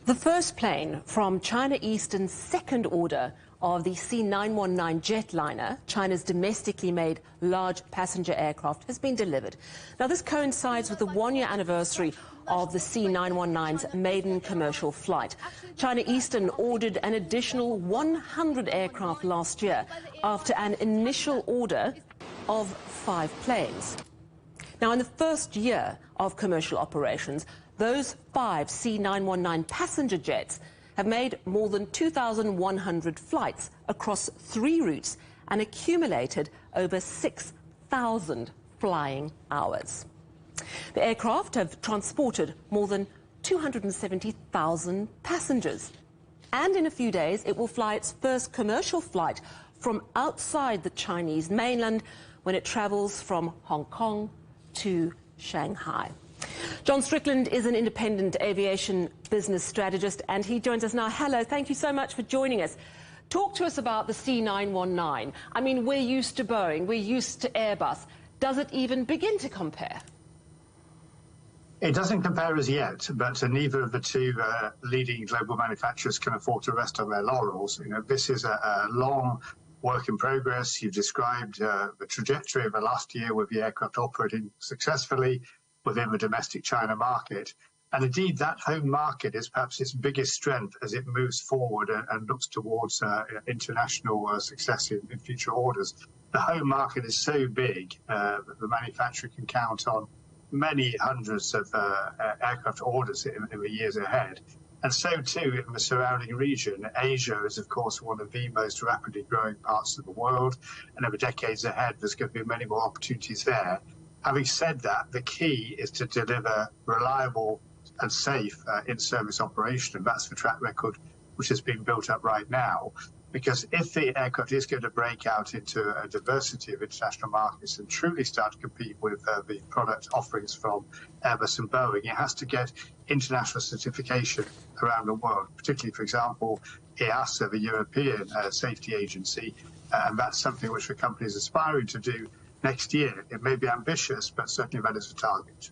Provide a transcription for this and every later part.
The first plane from China Eastern's second order of the C919 jetliner, China's domestically made large passenger aircraft, has been delivered. Now, this coincides with the one-year anniversary of the C919's maiden commercial flight. China Eastern ordered an additional 100 aircraft last year after an initial order of 5 planes. Now, in the first year of commercial operations, those 5 C919 passenger jets have made more than 2,100 flights across 3 routes and accumulated over 6,000 flying hours. The aircraft have transported more than 270,000 passengers. And in a few days, it will fly its first commercial flight from outside the Chinese mainland when it travels from Hong Kong to Shanghai. John Strickland is an independent aviation business strategist, and he joins us now. Hello, thank you so much for joining us. Talk to us about the C919. I mean, we're used to Boeing, we're used to Airbus. Does it even begin to compare? It doesn't compare as yet, but neither of the two leading global manufacturers can afford to rest on their laurels. You know, this is a long work in progress. You've described the trajectory of the last year with the aircraft operating successfully within the domestic China market. And indeed, that home market is perhaps its biggest strength as it moves forward and looks towards international success in future orders. The home market is so big that the manufacturer can count on many hundreds of aircraft orders in the years ahead. And so too in the surrounding region. Asia is, of course, one of the most rapidly growing parts of the world. And over decades ahead, there's going to be many more opportunities there. Having said that, the key is to deliver reliable and safe in-service operation. And that's the track record which has been built up right now. Because if the aircraft is going to break out into a diversity of international markets and truly start to compete with the product offerings from Airbus and Boeing, it has to get international certification around the world, particularly, for example, EASA, the European Safety Agency. And that's something which the company is aspiring to do next year. It may be ambitious, but certainly that is the target.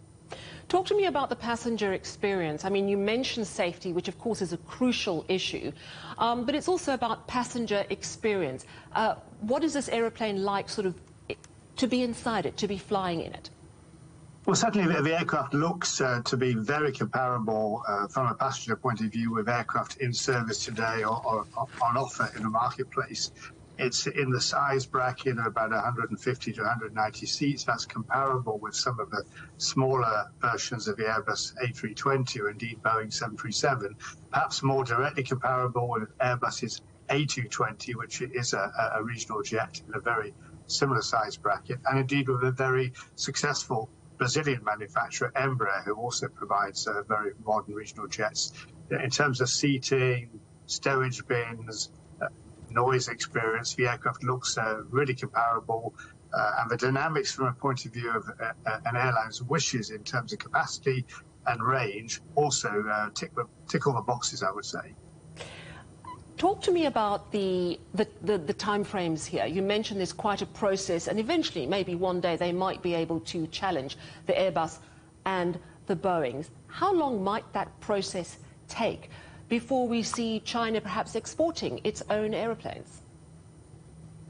Talk to me about the passenger experience. I mean, you mentioned safety, which of course is a crucial issue, but it's also about passenger experience. What is this aeroplane like, sort of, to be inside it, to be flying in it? Well, certainly the aircraft looks to be very comparable from a passenger point of view with aircraft in service today or on offer in the marketplace. It's in the size bracket of about 150 to 190 seats. That's comparable with some of the smaller versions of the Airbus A320 or indeed Boeing 737. Perhaps more directly comparable with Airbus's A220, which is a regional jet in a very similar size bracket, and indeed with a very successful Brazilian manufacturer, Embraer, who also provides very modern regional jets. In terms of seating, stowage bins, noise experience, the aircraft looks really comparable, and the dynamics from a point of view of an airline's wishes in terms of capacity and range also tick all the boxes, I would say. Talk to me about the time frames here. You mentioned there's quite a process, and eventually, maybe one day, they might be able to challenge the Airbus and the Boeings. How long might that process take before we see China perhaps exporting its own aeroplanes?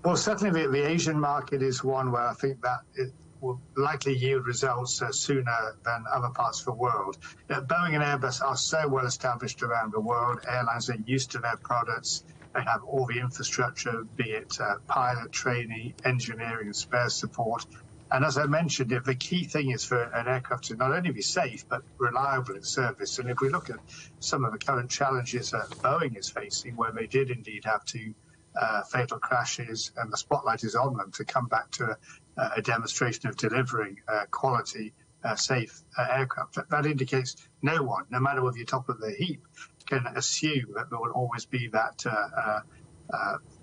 Well, certainly the Asian market is one where I think that it will likely yield results sooner than other parts of the world. Boeing and Airbus are so well established around the world. Airlines are used to their products. They have all the infrastructure, be it pilot training, engineering and spare support. And as I mentioned, the key thing is for an aircraft to not only be safe, but reliable in service. And if we look at some of the current challenges that Boeing is facing, where they did indeed have two fatal crashes, and the spotlight is on them to come back to a demonstration of delivering quality, safe aircraft, that indicates no one, no matter whether you're top of the heap, can assume that there will always be that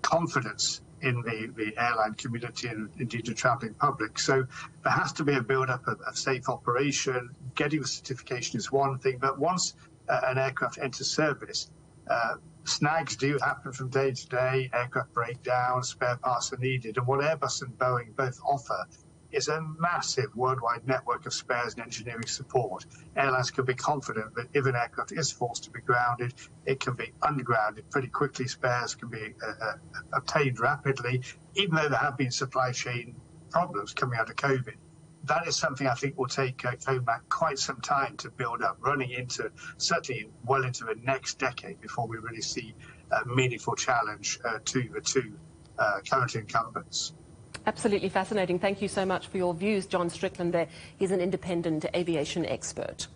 confidence in the airline community and indeed the travelling public. So there has to be a build-up of safe operation. Getting the certification is one thing, but once an aircraft enters service, snags do happen from day to day. Aircraft break down, spare parts are needed, and what Airbus and Boeing both offer is a massive worldwide network of spares and engineering support. Airlines can be confident that if an aircraft is forced to be grounded, it can be ungrounded pretty quickly. Spares can be obtained rapidly, even though there have been supply chain problems coming out of COVID. That is something I think will take COMAC quite some time to build up, running into, certainly well into the next decade before we really see a meaningful challenge to the two current incumbents. Absolutely fascinating. Thank you so much for your views, John Strickland there. He's an independent aviation expert.